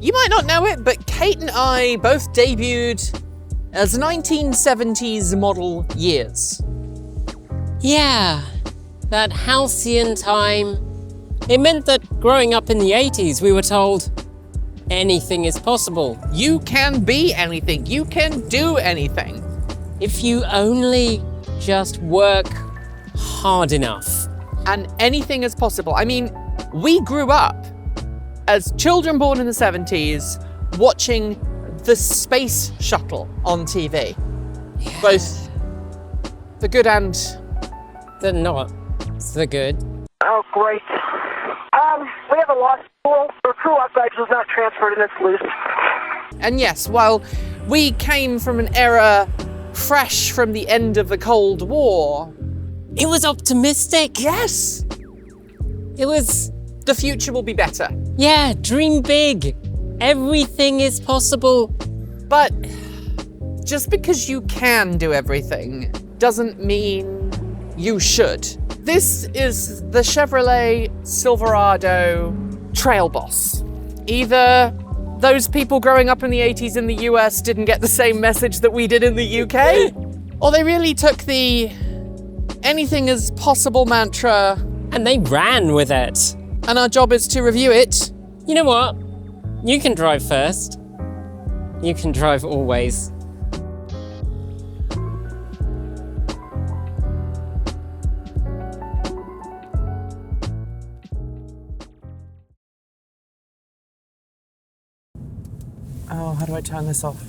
You might not know it, but Kate and I both debuted as 1970s model years. Yeah, that halcyon time. It meant that growing up in the 80s, we were told anything is possible. You can be anything. You can do anything. If you only just work hard enough. And anything is possible. I mean, we grew up as children born in the 70s watching the space shuttle on TV. Yeah. Both the good and the not so good. Oh, great. We have a lost school. The crew upgrade was not transferred and it's loose. And yes, while we came from an era fresh from the end of the Cold War, it was optimistic. Yes. It was... The future will be better. Yeah, dream big. Everything is possible. But just because you can do everything doesn't mean you should. This is the Chevrolet Silverado Trail Boss. Either those people growing up in the 80s in the US didn't get the same message that we did in the UK, or they really took the anything is possible mantra and they ran with it. And our job is to review it. You know what? You can drive first. You can drive always. Oh, how do I turn this off?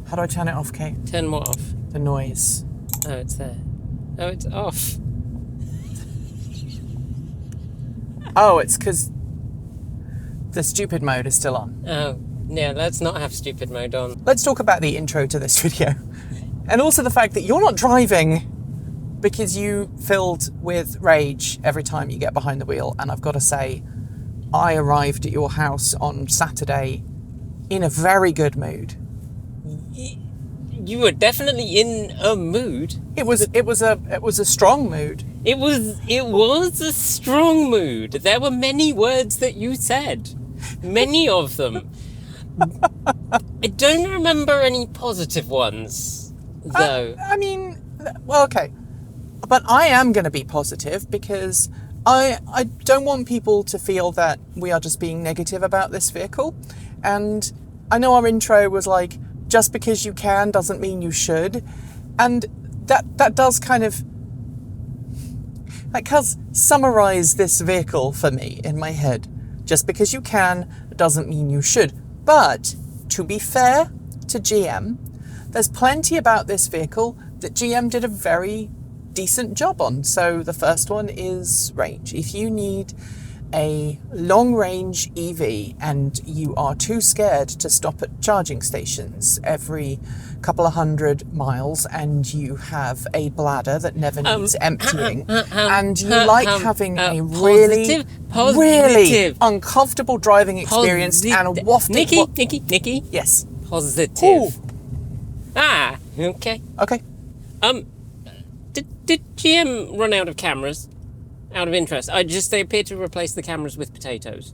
How do I turn it off, Kate? Turn what off? The noise. Oh, it's there. Oh, it's off. Oh, it's because the stupid mode is still on. Oh, yeah, let's not have stupid mode on. Let's talk about the intro to this video. And also the fact that you're not driving because you filled with rage every time you get behind the wheel. And I've got to say, I arrived at your house on Saturday in a very good mood. You were definitely in a mood. It was a strong mood. It was a strong mood. There were many words that you said. Many of them. I don't remember any positive ones, though. I mean, well, okay. But I am going to be positive because I don't want people to feel that we are just being negative about this vehicle. And I know our intro was like, just because you can doesn't mean you should. And that does kind of, summarize this vehicle for me in my head. Just because you can doesn't mean you should. But to be fair to GM, there's plenty about this vehicle that GM did a very decent job on. So the first one is range. If you need a long-range EV and you are too scared to stop at charging stations every couple of 100 miles, and you have a bladder that never needs emptying, and you like having a really uncomfortable driving experience and wafting... Nikki? Yes? Positive. Ooh. Okay. Okay. Did GM run out of cameras? Out of interest. They appear to replace the cameras with potatoes.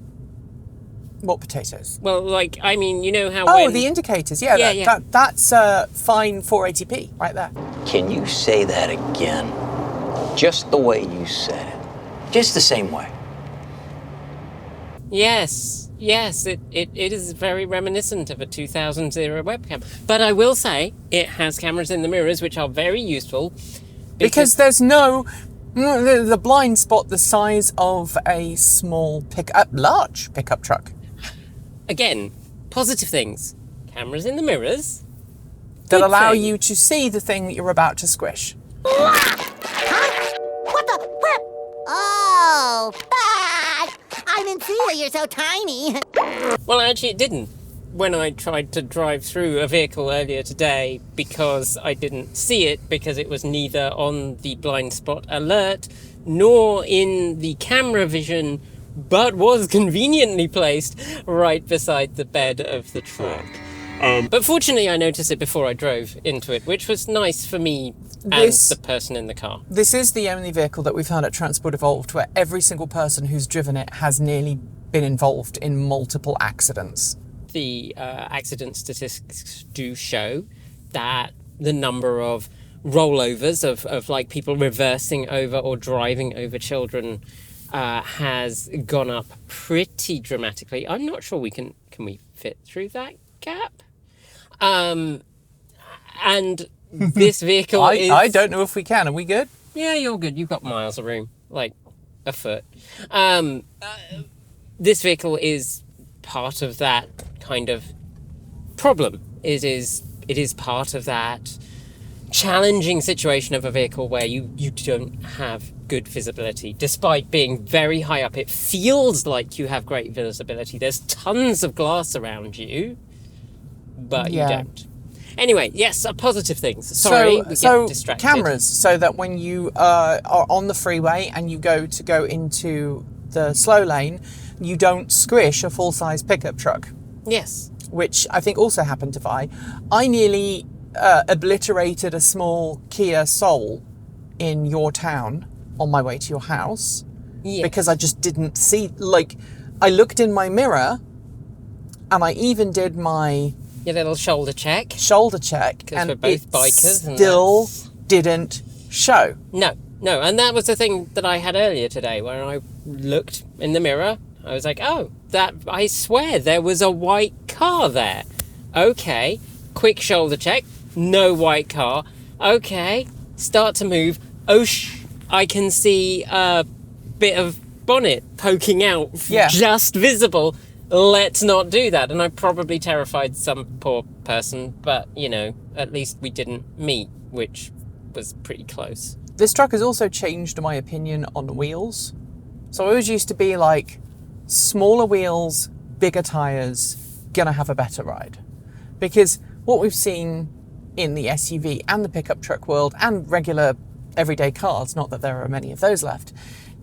What potatoes? Well, you know how the indicators. Yeah. That's fine 480p right there. Can you say that again? Just the way you said it. Just the same way. Yes, it is very reminiscent of a 2000 webcam. But I will say, it has cameras in the mirrors, which are very useful. Because there's the blind spot the size of a large pickup truck. Again, positive things. Cameras in the mirrors. That allow you to see the thing that you're about to squish. Huh? What the whip? Oh, I didn't see that you're so tiny. Well, actually it didn't. When I tried to drive through a vehicle earlier today, because I didn't see it, because it was neither on the blind spot alert nor in the camera vision, but was conveniently placed right beside the bed of the truck. But fortunately I noticed it before I drove into it, which was nice for me and the person in the car. This is the only vehicle that we've found at Transport Evolved where every single person who's driven it has nearly been involved in multiple accidents. The accident statistics do show that the number of rollovers of like people reversing over or driving over children has gone up pretty dramatically. I'm not sure can we fit through that gap? And this vehicle I don't know if we can. Are we good? Yeah, you're good. You've got miles of room, like a foot. This vehicle is part of that kind of problem. It is part of that challenging situation of a vehicle where you don't have good visibility. Despite being very high up, it feels like you have great visibility. There's tons of glass around you, but you don't. Anyway, yes, positive things. Sorry, we get distracted. Cameras, so that when you are on the freeway and you go into the slow lane, you don't squish a full-size pickup truck. Yes. Which I think also happened to Vi. I nearly obliterated a small Kia Soul in your town on my way to your house. Yes. Because I just didn't see, like, I looked in my mirror and I even did my... Your little shoulder check. And we're both bikers. And still didn't show. No, and that was the thing that I had earlier today, where I looked in the mirror. I was like, oh, I swear there was a white car there. Okay, quick shoulder check, no white car. Okay, start to move. Oh, I can see a bit of bonnet poking out, just visible. Let's not do that. And I probably terrified some poor person, but, at least we didn't meet, which was pretty close. This truck has also changed my opinion on wheels. So I always used to be like, smaller wheels, bigger tyres, gonna have a better ride. Because what we've seen in the SUV and the pickup truck world and regular everyday cars, not that there are many of those left,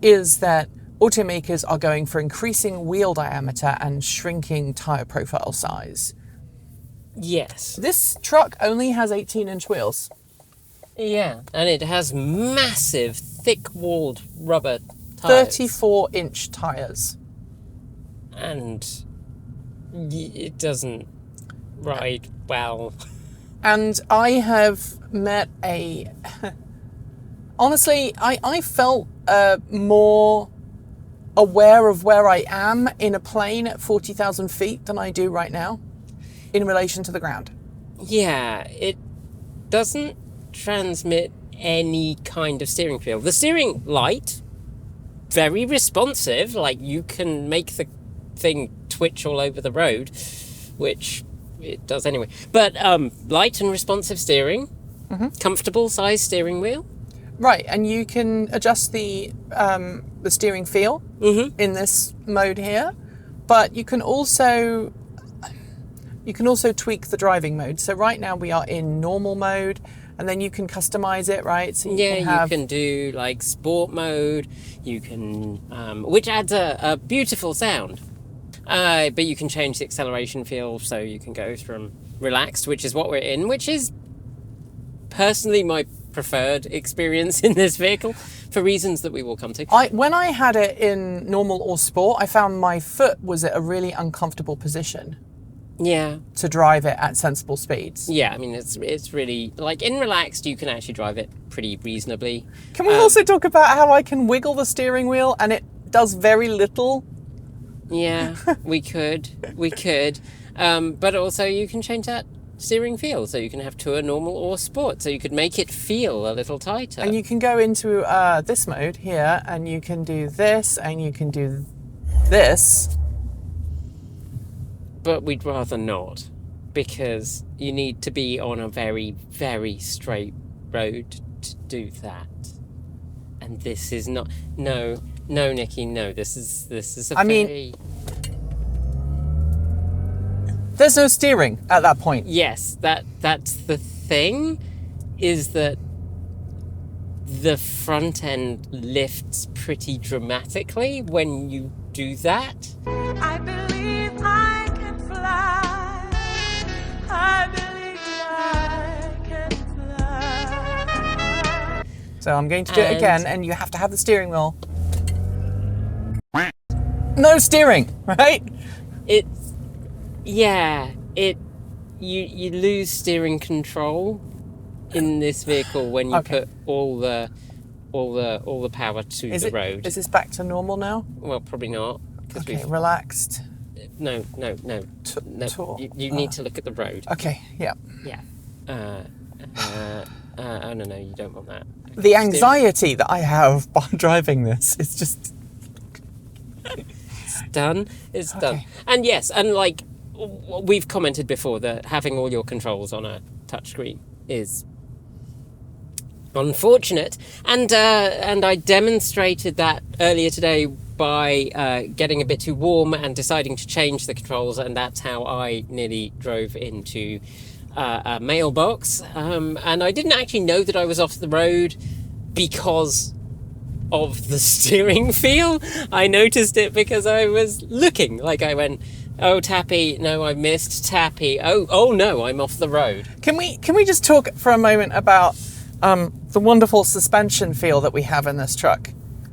is that automakers are going for increasing wheel diameter and shrinking tyre profile size. Yes. This truck only has 18-inch wheels. Yeah, and it has massive, thick-walled rubber tyres. 34-inch tyres. And it doesn't ride well. And I have met honestly, I felt more aware of where I am in a plane at 40,000 feet than I do right now in relation to the ground. Yeah, it doesn't transmit any kind of steering feel. The steering light, very responsive, like you can make the thing twitch all over the road, which it does anyway. But light and responsive steering, comfortable size steering wheel. Right, and you can adjust the steering feel in this mode here, but you can also tweak the driving mode. So right now we are in normal mode, and then you can customize it, right? So you can do like sport mode. You can, which adds a beautiful sound. But you can change the acceleration feel, so you can go from relaxed, which is what we're in, which is personally my preferred experience in this vehicle for reasons that we will come to. When I had it in normal or sport, I found my foot was at a really uncomfortable position. Yeah. To drive it at sensible speeds. Yeah, I mean, it's really, like, in relaxed, you can actually drive it pretty reasonably. Can we also talk about how I can wiggle the steering wheel and it does very little? Yeah, we could. But also you can change that steering feel, so you can have tour, normal, or sport, so you could make it feel a little tighter. And you can go into this mode here, and you can do this, and you can do this. But we'd rather not, because you need to be on a very, very straight road to do that. And this is not... No, Nikki, no. This is a very... There's no steering at that point. Yes, that's the thing, is that the front end lifts pretty dramatically when you do that. I believe I can fly. I believe I can fly. So I'm going to do it again, and you have to have the steering wheel. no steering, right? You lose steering control in this vehicle when you put all the power to the road. Is this back to normal now? Well, probably not. Okay, relaxed. No. You need to look at the road. Okay, yeah. Yeah. Oh no, you don't want that. The anxiety that I have by driving this is just... It's done. It's done. And yes, and like we've commented before that having all your controls on a touchscreen is unfortunate, and I demonstrated that earlier today by getting a bit too warm and deciding to change the controls, and that's how I nearly drove into a mailbox, and I didn't actually know that I was off the road because of the steering feel. I noticed it because I was looking, like I went, oh Tappy, no, I missed Tappy, oh no, I'm off the road. Can we just talk for a moment about the wonderful suspension feel that we have in this truck?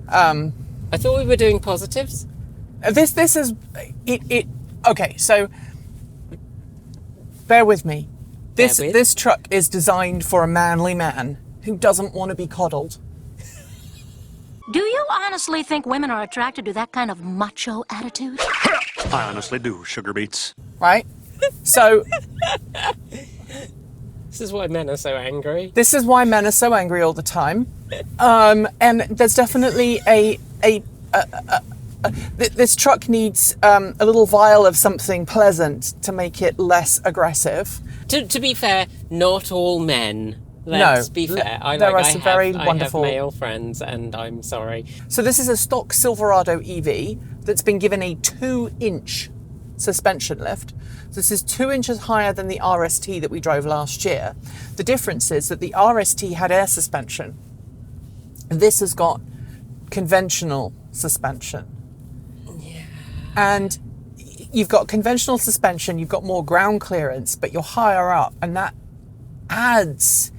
I thought we were doing positives. This is it. Okay, so bear with me. This truck is designed for a manly man who doesn't want to be coddled. Do you honestly think women are attracted to that kind of macho attitude? I honestly do, sugar beets. Right? So... This is why men are so angry. This is why men are so angry all the time. And there's definitely this truck needs a little vial of something pleasant to make it less aggressive. To be fair, not all men. Let's be fair. I have male friends, and I'm sorry. So this is a stock Silverado EV that's been given a 2-inch suspension lift. So this is 2 inches higher than the RST that we drove last year. The difference is that the RST had air suspension. This has got conventional suspension. Yeah. And you've got conventional suspension, you've got more ground clearance, but you're higher up, and that adds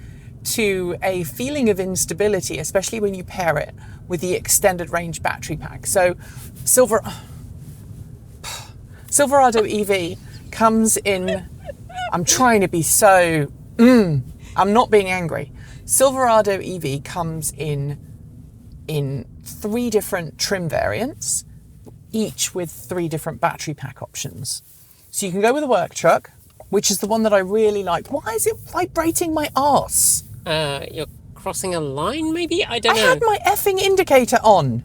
to a feeling of instability, especially when you pair it with the extended range battery pack. So Silverado EV comes in, I'm trying to be so, I'm not being angry. Silverado EV comes in 3 different trim variants, each with 3 different battery pack options. So you can go with a work truck, which is the one that I really like. Why is it vibrating my arse? You're crossing a line, maybe? I don't know. I had my effing indicator on.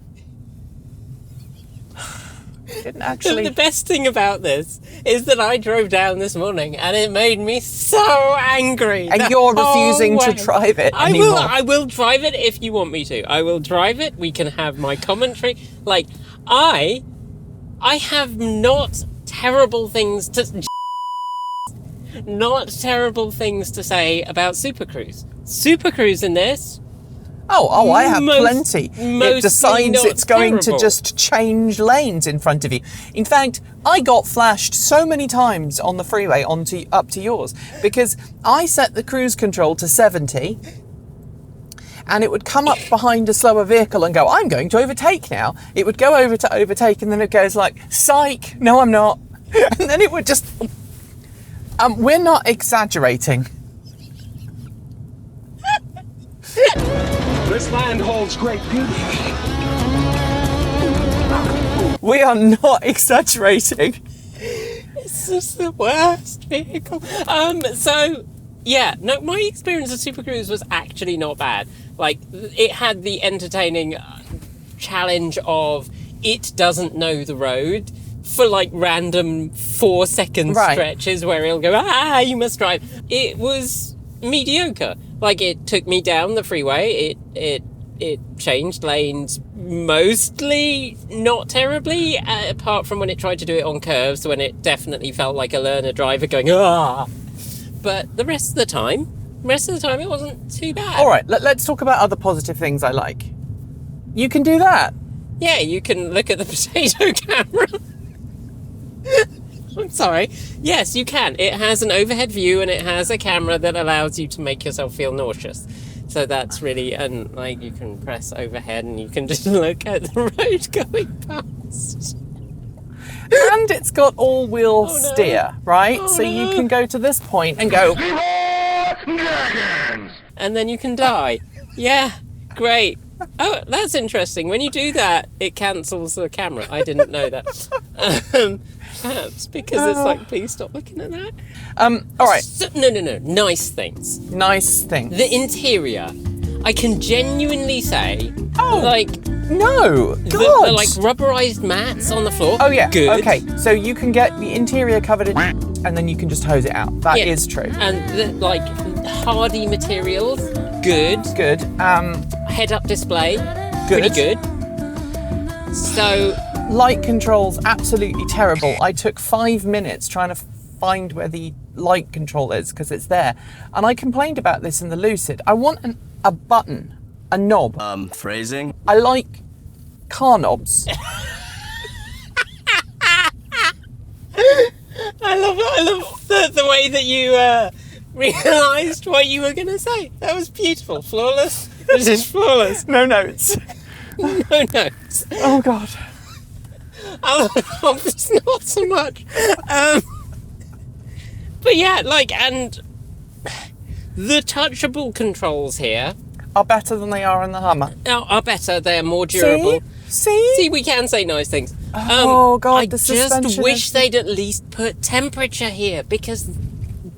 Didn't actually... The best thing about this is that I drove down this morning and it made me so angry. And you're refusing to drive it anymore. I will drive it if you want me to. I will drive it. We can have my commentary. Like, I have not terrible things to say about Super Cruise. Super Cruise in this. Oh, I have plenty. It decides it's going terrible. to just change lanes in front of you. In fact, I got flashed so many times on the freeway up to yours because I set the cruise control to 70 and it would come up behind a slower vehicle and go, I'm going to overtake now. It would go over to overtake and then it goes like, psych, no I'm not. And then it would just... we're not exaggerating. This land holds great beauty. We are not exaggerating. It's just the worst vehicle. So, yeah, no, my experience of Super Cruise was actually not bad. Like, it had the entertaining challenge of it doesn't know the road for like random 4-second stretches where it'll go, you must drive. It was mediocre. Like, it took me down the freeway. It changed lanes, mostly not terribly, apart from when it tried to do it on curves, when it definitely felt like a learner driver going, But the rest of the time, it wasn't too bad. All right, let's talk about other positive things I like. You can do that. Yeah, you can look at the potato camera. I'm sorry. Yes, you can. It has an overhead view and it has a camera that allows you to make yourself feel nauseous. So that's really, and like you can press overhead and you can just look at the road going past. And it's got all-wheel steer, right? Oh, so you no. can go to this point and go, And then you can die. Yeah, great. Oh, that's interesting. When you do that, it cancels the camera. I didn't know that. Perhaps because it's like, please stop looking at that. all right, So, no. Nice things. nice thing. The interior. I can genuinely say, Oh, like, no, the God. like rubberized mats on the floor. Oh yeah. Good. Okay. So you can get the interior covered in, and then you can just hose it out. That is Yeah. true. And the like hardy materials. Good. Good. Head-up display. Good. Pretty good. So Light controls absolutely terrible. I took 5 minutes trying to find where the light control is because it's there, and I complained about this in the Lucid. I want a button, a knob. Phrasing? I like car knobs. I love the way that you realised what you were going to say. That was beautiful. Flawless. This is flawless. No notes. No notes. Oh God. It's not so much. But yeah, like, and the touchable controls here Are better than they are in the Hummer. are better. They're more durable. See? We can say nice things. Oh, God, I the just suspension wish is- they'd at least put temperature here because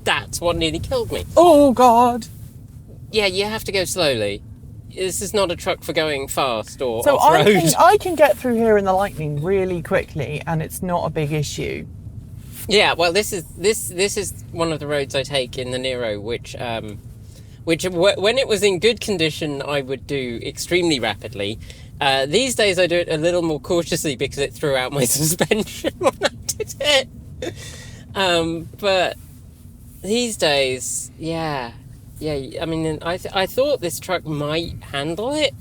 that's what nearly killed me. Oh God. Yeah, you have to go slowly. This is not a truck for going fast or So off-road. I can get through here in the Lightning really quickly, and it's not a big issue. Yeah, well, this is one of the roads I take in the Nero, which when it was in good condition, I would do extremely rapidly. These days, I do it a little more cautiously because it threw out my suspension when I did it. But these days, yeah. I mean, I thought this truck might handle it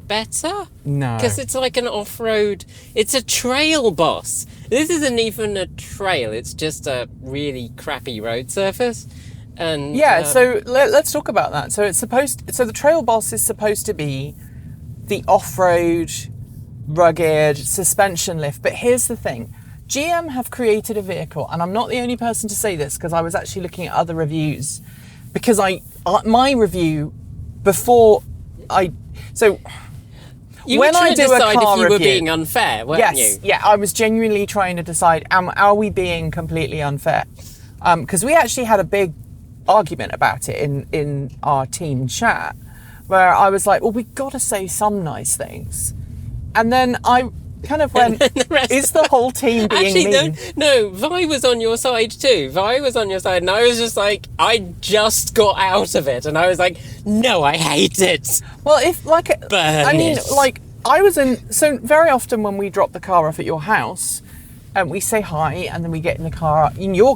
better. No. Because it's like an off-road. It's a trail boss. This isn't even a trail. It's just a really crappy road surface. And Yeah, so let's talk about that. So so the Trail Boss is supposed to be the off-road, rugged suspension lift. But here's the thing. GM have created a vehicle, and I'm not the only person to say this because I was actually looking at other reviews. Because my review before you when were trying I to do a decide car if you were review- being unfair, weren't you? Yeah, I was genuinely trying to decide, are we being completely unfair? Because we actually had a big argument about it in our team chat, where I was like, well, we got to say some nice things. And then I kind of went, is the whole team being Actually, mean? no, Vi was on your side too. Vi was on your side, and I was just like, I just got out of it, and I was like, no, I hate it. Well, if like, I mean, it. like I was in. So very often when we drop the car off at your house, and we say hi, and then we get in your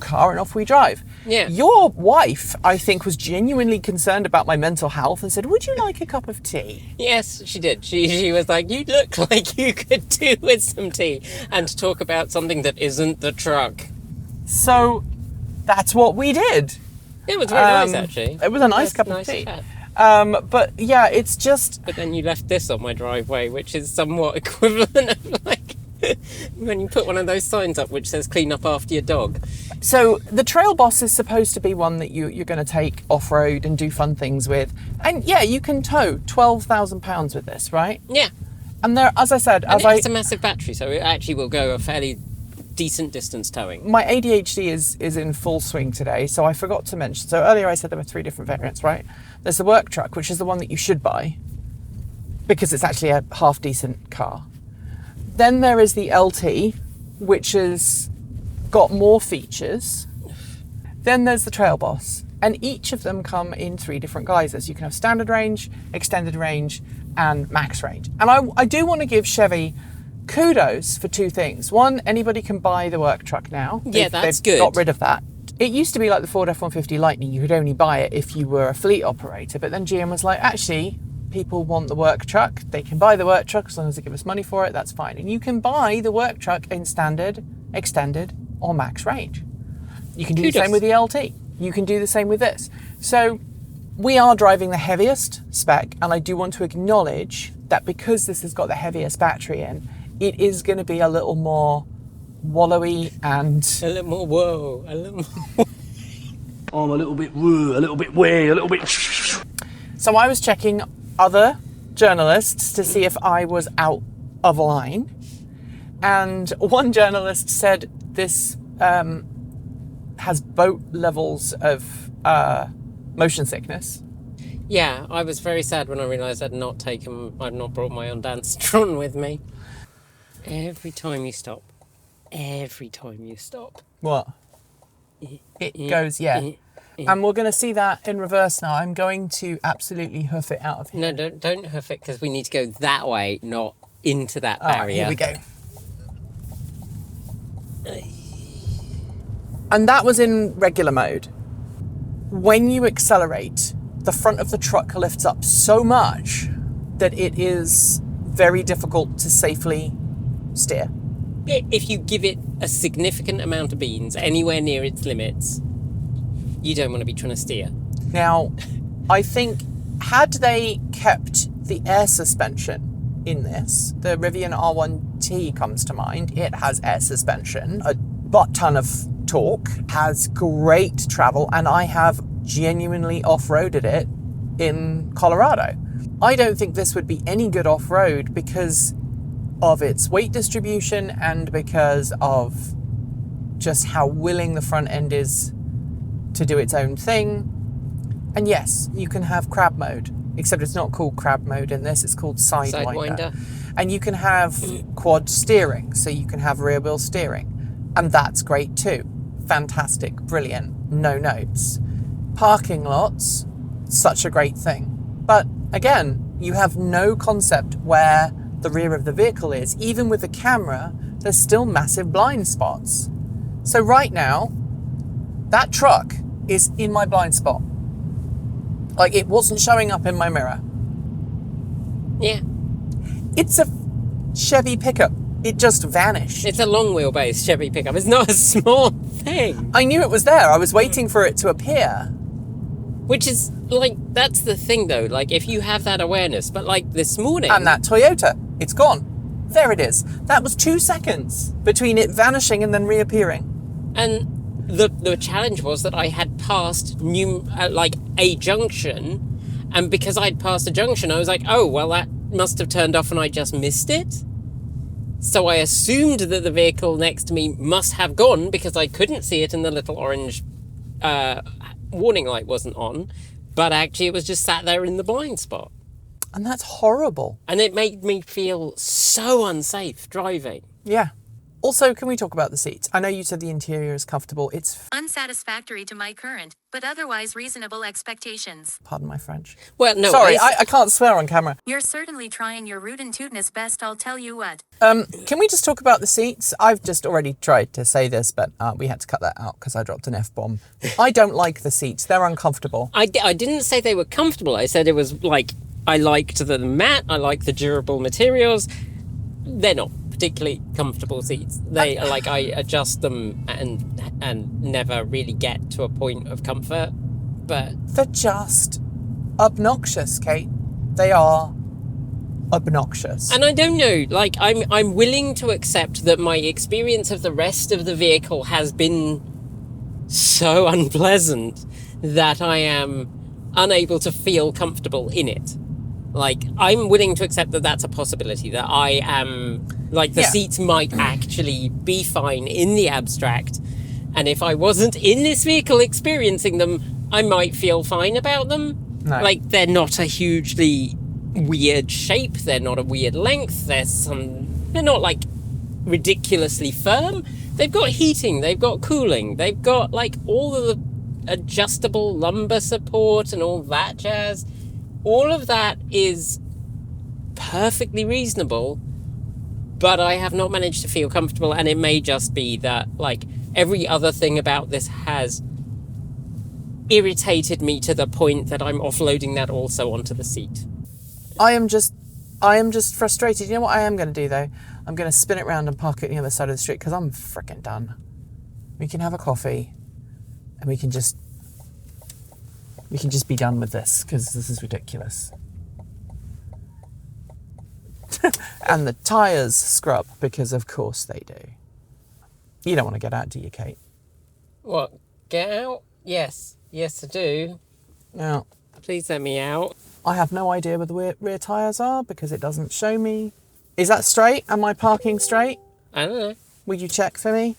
car, and off we drive. Yeah. Your wife, I think, was genuinely concerned about my mental health and said, "Would you like a cup of tea?" Yes, she did. She was like, you look like you could do with some tea and talk about something that isn't the truck. So that's what we did. It was very nice, actually. It was a nice Yes, cup nice of tea. chat. But yeah, it's just But then you left this on my driveway, which is somewhat equivalent of like when you put one of those signs up which says clean up after your dog. so the Trail Boss is supposed to be one that you're going to take off-road and do fun things with. And yeah, you can tow £12,000 with this, right? Yeah. And there, as I said, And it has a massive battery, so it actually will go a fairly decent distance towing. my ADHD is in full swing today, so I forgot to mention. So earlier I said there were 3 different variants, right? There's the work truck, which is the one that you should buy because it's actually a half decent car. Then there is the LT, which has got more features. Then there's the Trail Boss, and each of them come in 3 different guises. You can have standard range, extended range, and max range. And I do want to give Chevy kudos for 2 things. One, anybody can buy the work truck now. Yeah, that's they've good. got rid of that. It used to be like the Ford F-150 Lightning. You could only buy it if you were a fleet operator. But then GM was like, actually, people want the work truck. They can buy the work truck as long as they give us money for it. That's fine. And you can buy the work truck in standard, extended, or max range. You can do the same with the LT. You can do the same with this. So we are driving the heaviest spec, and I do want to acknowledge that because this has got the heaviest battery in, it is going to be a little more wallowy and... A little more whoa, a little more... I'm a little bit woo, a little bit way, a little bit... So I was checking other journalists to see if I was out of line. And one journalist said this has boat levels of motion sickness. Yeah, I was very sad when I realised I'd not brought my own Danstron with me. Every time you stop. What? It goes, yeah. And we're going to see that in reverse now. I'm going to absolutely hoof it out of here. No, don't hoof it, because we need to go that way, not into that barrier. Here we go. And that was in regular mode. When you accelerate, the front of the truck lifts up so much that it is very difficult to safely steer. If you give it a significant amount of beans anywhere near its limits, you don't want to be trying to steer. Now, I think had they kept the air suspension in this, the Rivian R1T comes to mind. It has air suspension, a butt ton of torque, has great travel, and I have genuinely off-roaded it in Colorado. I don't think this would be any good off-road because of its weight distribution and because of just how willing the front end is to do its own thing. And yes, you can have crab mode, except it's not called crab mode in this, it's called Sidewinder. And you can have quad steering, so you can have rear wheel steering. And that's great too. Fantastic, brilliant, no notes. Parking lots, such a great thing. But again, you have no concept where the rear of the vehicle is. Even with the camera, there's still massive blind spots. So right now, that truck is in my blind spot. Like, it wasn't showing up in my mirror. Yeah. It's a Chevy pickup. It just vanished. It's a long wheelbase Chevy pickup. It's not a small thing. I knew it was there. I was waiting for it to appear. Which is, like, that's the thing, though. Like, if you have that awareness, but, like, this morning... And that Toyota, it's gone. There it is. That was 2 seconds between it vanishing and then reappearing. And the challenge was that I had passed a junction, and because I'd passed a junction, I was like, oh, well, that must have turned off and I just missed it. So I assumed that the vehicle next to me must have gone because I couldn't see it and the little orange warning light wasn't on, but actually it was just sat there in the blind spot. And that's horrible. And it made me feel so unsafe driving. Yeah. Also, can we talk about the seats? I know you said the interior is comfortable. It's unsatisfactory to my current, but otherwise reasonable expectations. Pardon my French. Well, no. Sorry, I can't swear on camera. You're certainly trying your root and tootness best, I'll tell you what. Can we just talk about the seats? I've just already tried to say this, but we had to cut that out because I dropped an F-bomb. I don't like the seats. They're uncomfortable. I didn't say they were comfortable. I said it was like, I liked the mat, I like the durable materials. They're not particularly comfortable seats. They are like, I adjust them and never really get to a point of comfort, but they're just obnoxious, Kate. They are obnoxious. And I don't know, like, I'm willing to accept that my experience of the rest of the vehicle has been so unpleasant that I am unable to feel comfortable in it. Like, I'm willing to accept that that's a possibility, that I am, like, the seats might actually be fine in the abstract, and if I wasn't in this vehicle experiencing them, I might feel fine about them. No. Like, they're not a hugely weird shape, they're not a weird length, they're not, like, ridiculously firm. They've got heating, they've got cooling, they've got, like, all of the adjustable lumbar support and all that jazz. All of that is perfectly reasonable, but I have not managed to feel comfortable, and it may just be that, like, every other thing about this has irritated me to the point that I'm offloading that also onto the seat. I am just frustrated. You know what I am going to do, though? I'm going to spin it around and park it on the other side of the street because I'm freaking done. We can have a coffee and we can just be done with this because this is ridiculous. And the tyres scrub because of course they do. You don't want to get out, do you, Kate? What? Get out? Yes. Yes, I do. Now, Please let me out. I have no idea where the rear tyres are because it doesn't show me. Is that straight? Am I parking straight? I don't know. Would you check for me?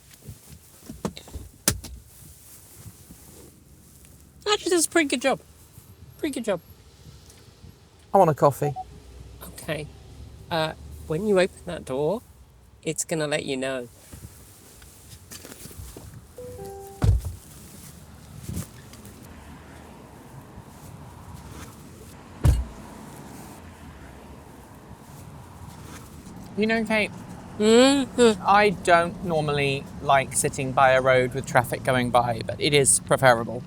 Actually, does a pretty good job. Pretty good job. I want a coffee. Okay. When you open that door, it's gonna let you know. You know, Kate, I don't normally like sitting by a road with traffic going by, but it is preferable.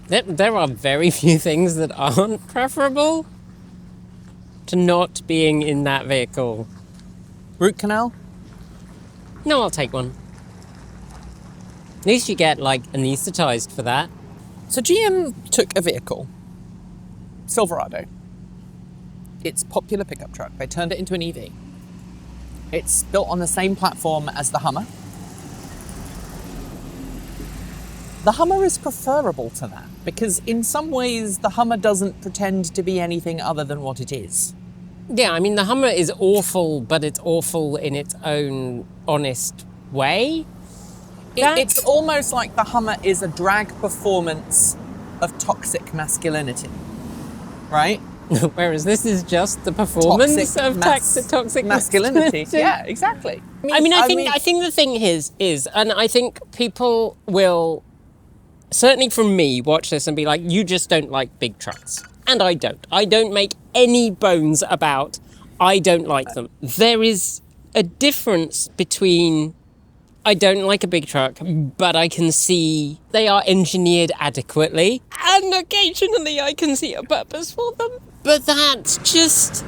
There are very few things that aren't preferable to not being in that vehicle. Root canal? No, I'll take one. At least you get, like, anaesthetized for that. So GM took a vehicle, Silverado. It's a popular pickup truck. They turned it into an EV. It's built on the same platform as the Hummer. The Hummer is preferable to that because in some ways the Hummer doesn't pretend to be anything other than what it is. Yeah, I mean, the Hummer is awful, but it's awful in its own honest way. It's almost like the Hummer is a drag performance of toxic masculinity, right? Whereas this is just the performance of toxic masculinity. Yeah, exactly. I think the thing is, and I think people will, certainly from me, watch this and be like, you just don't like big trucks. And I don't. I don't make any bones about I don't like them. There is a difference between I don't like a big truck, but I can see they are engineered adequately, and occasionally I can see a purpose for them. But that's just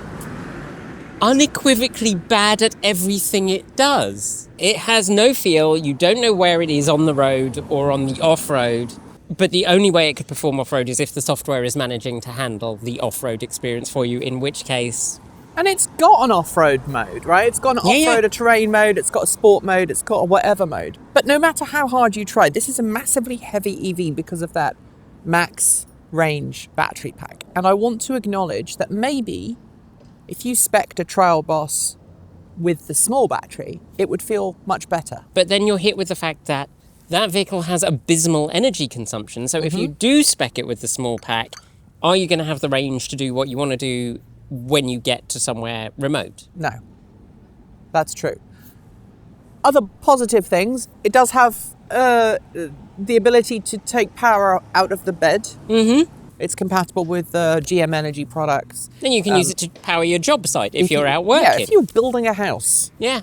unequivocally bad at everything it does. It has no feel, you don't know where it is on the road or on the off-road, but the only way it could perform off-road is if the software is managing to handle the off-road experience for you, in which case... And it's got an off-road mode, right? It's got an off-road, a terrain mode, it's got a sport mode, it's got a whatever mode. But no matter how hard you try, this is a massively heavy EV because of that max range battery pack. And I want to acknowledge that maybe if you spec'd a Trial Boss with the small battery, it would feel much better. But then you're hit with the fact that that vehicle has abysmal energy consumption. So if you do spec it with the small pack, are you going to have the range to do what you want to do when you get to somewhere remote? No, that's true. Other positive things, it does have the ability to take power out of the bed. Mm-hmm. It's compatible with GM Energy products. Then you can use it to power your job site if you're out working. Yeah, if you're building a house. Yeah.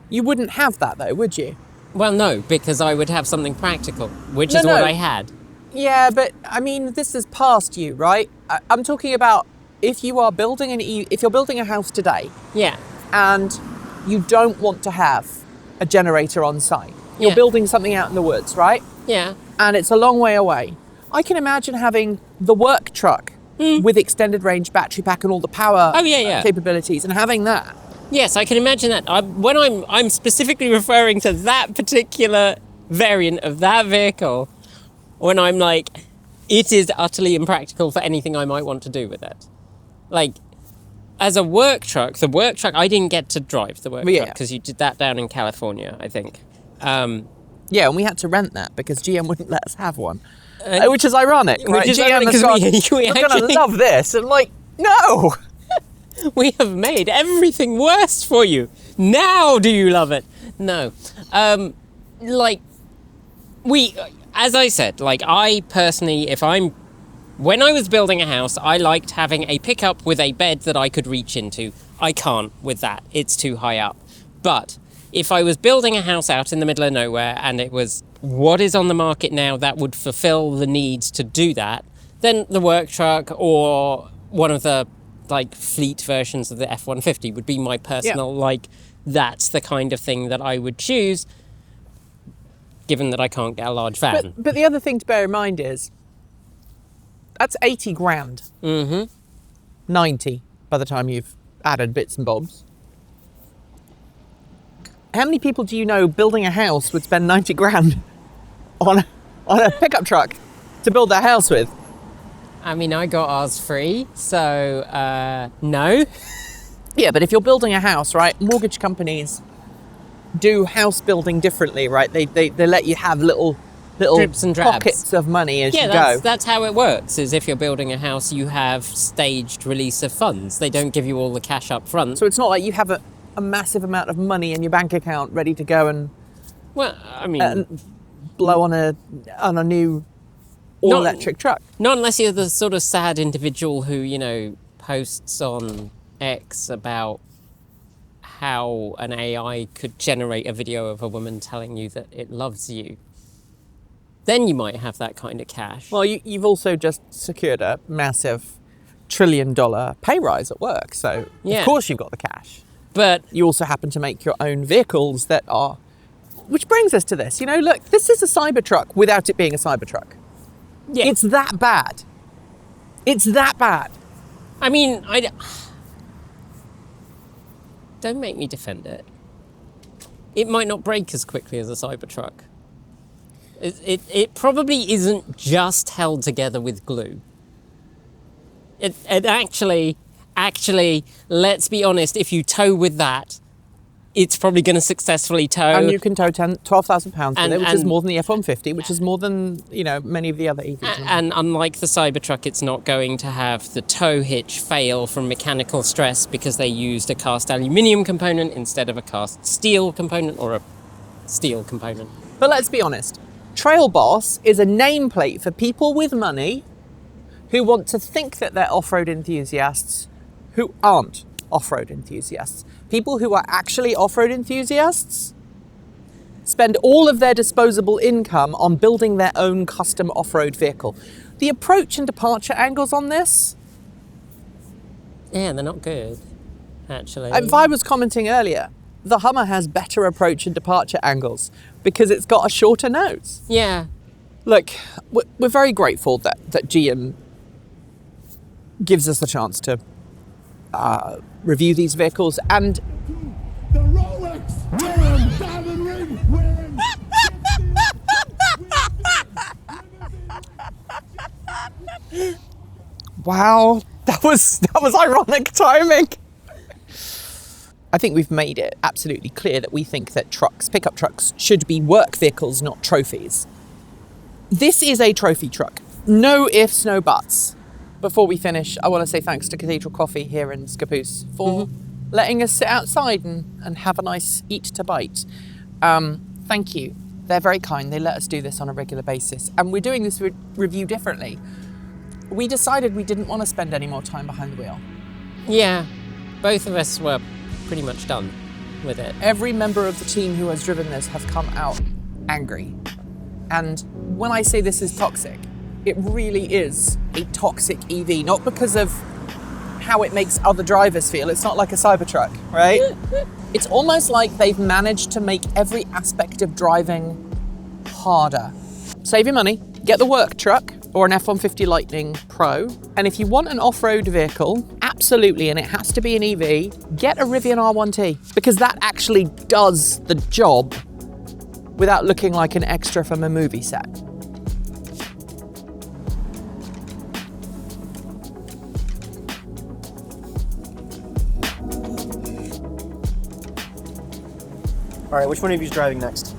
You wouldn't have that though, would you? Well, no, because I would have something practical, which is what I had. Yeah, but I mean, this is past you, right? I'm talking about if you are building if you're building a house today. Yeah. And you don't want to have a generator on site. You're building something out in the woods, right? Yeah. And it's a long way away. I can imagine having the work truck with extended range battery pack and all the power capabilities and having that. Yes, I can imagine that. When I'm specifically referring to that particular variant of that vehicle, when I'm like, it is utterly impractical for anything I might want to do with it. Like, as a work truck, I didn't get to drive the work truck because you did that down in California, I think. Yeah, and we had to rent that because GM wouldn't let us have one. Which is ironic, right? Which is GM ironic has gone, we're going to love this. And like, no! We have made everything worse for you. Now do you love it? No. As I said, like, I personally, when I was building a house, I liked having a pickup with a bed that I could reach into. I can't with that. It's too high up. But if I was building a house out in the middle of nowhere and it was what is on the market now that would fulfill the needs to do that, then the work truck or one of the fleet versions of the F-150 would be my personal, that's the kind of thing that I would choose, given that I can't get a large van. But the other thing to bear in mind is, that's 80 grand. Mm-hmm. 90 by the time you've added bits and bobs. How many people do you know building a house would spend 90 grand on a pickup truck to build their house with? I mean, I got ours free, so no. Yeah, but if you're building a house, right, mortgage companies do house building differently, right? They let you have little Drips and drabs. pockets of money as you Yeah, go. that's how it works, is if you're building a house, you have staged release of funds. They don't give you all the cash up front. So it's not like you have a massive amount of money in your bank account ready to go and Well, I mean... blow on a new all-electric truck. Not unless you're the sort of sad individual who, you know, posts on X about how an AI could generate a video of a woman telling you that it loves you. Then you might have that kind of cash. Well, you've also just secured a massive $1 trillion pay rise at work, so Yeah. of course you've got the cash. But You also happen to make your own vehicles that are... Which brings us to this. You know, look, this is a Cybertruck without it being a Cybertruck. yeah, It's that bad. It's that bad. I mean, don't make me defend it. It might not break as quickly as a Cybertruck. It probably isn't just held together with glue. It actually, let's be honest, if you tow with that, it's probably going to successfully tow. And you can tow 12,000 pounds with it, which is and- more than the F-150, which is more than, you know, many of the other EVs. And unlike the Cybertruck, it's not going to have the tow hitch fail from mechanical stress because they used a cast aluminium component instead of a cast steel component or a steel component. But let's be honest. Trail Boss is a nameplate for people with money who want to think that they're off-road enthusiasts who aren't off-road enthusiasts. People who are actually off-road enthusiasts spend all of their disposable income on building their own custom off-road vehicle. The approach and departure angles on this, Yeah, they're not good, actually. if I was commenting earlier, the Hummer has better approach and departure angles because it's got a shorter nose. Yeah. Look, we're very grateful that GM gives us the chance to review these vehicles, and The Rolex wins, diamond ring wins. wow, that was ironic timing. I think we've made it absolutely clear that we think that pickup trucks should be work vehicles, not trophies. This is a trophy truck. No ifs, no buts. Before we finish, I want to say thanks to Cathedral Coffee here in Scappoose for letting us sit outside and have a nice eat to bite. Thank you. They're very kind. They let us do this on a regular basis. And we're doing this review differently. We decided we didn't want to spend any more time behind the wheel. Yeah. Both of us were pretty much done with it. Every member of the team who has driven this has come out angry. And when I say this is toxic, it really is a toxic EV, not because of how it makes other drivers feel. It's not like a Cybertruck, right? It's almost like they've managed to make every aspect of driving harder. Save your money, get the work truck or an F-150 Lightning Pro. And if you want an off-road vehicle, absolutely, and it has to be an EV, get a Rivian R1T, because that actually does the job without looking like an extra from a movie set. All right, which one of you is driving next?